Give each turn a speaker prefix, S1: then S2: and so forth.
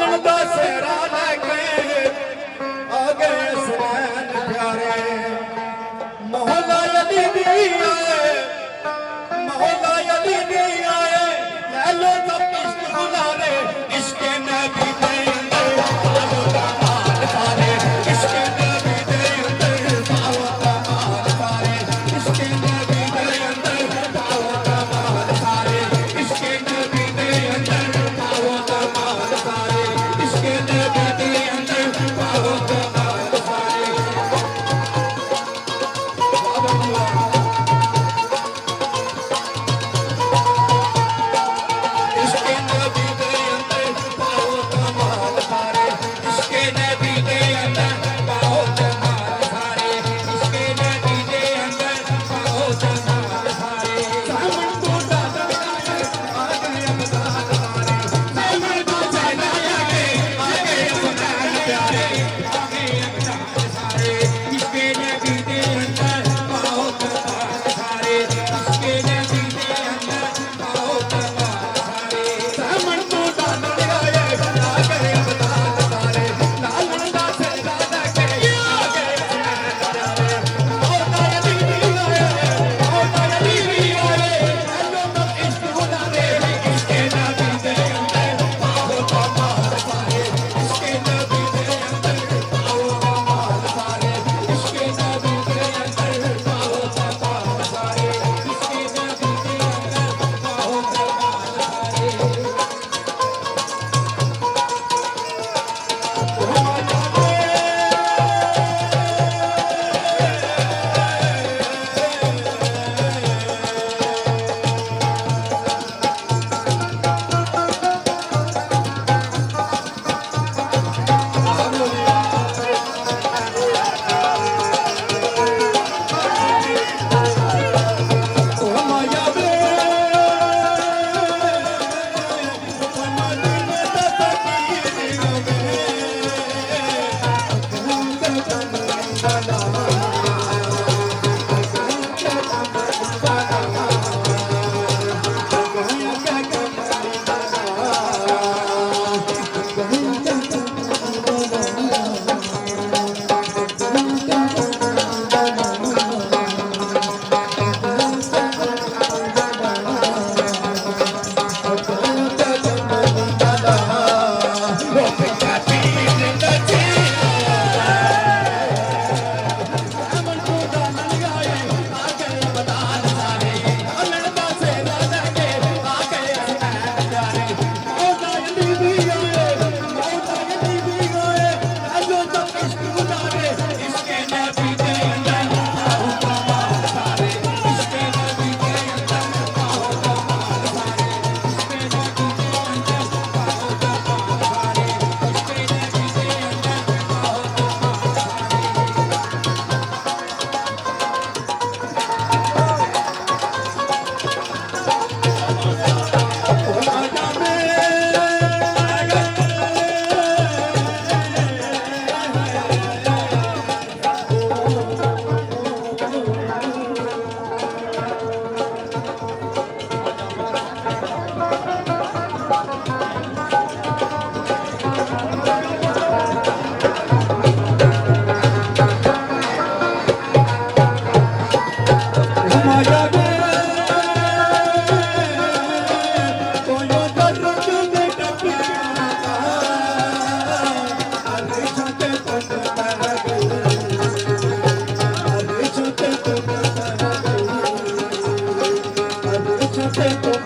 S1: ਲਾਲਣ ਦਾ ਸਿਹਰਾ ਲੈ ਕੇ ਆ ਗਏ ਸੁਨੈਣ ਪਿਆਰੇ ਮੌਲਾ ਅਲੀ ਦੀ ਆਏ मौला अली भी आए ले लो जब इश्क बुलारे इश्क नबी दे अंदर पाओ कमाल सारे इश्क नबी दे अंदर पाओ कमाल सारे इश्क नबी दे अंदर पाओ कमाल सारे इश्क नबी दे अंदर पाओ कमाल सारे इश्क नबी दे अंदर पाओ कमाल सारे
S2: Take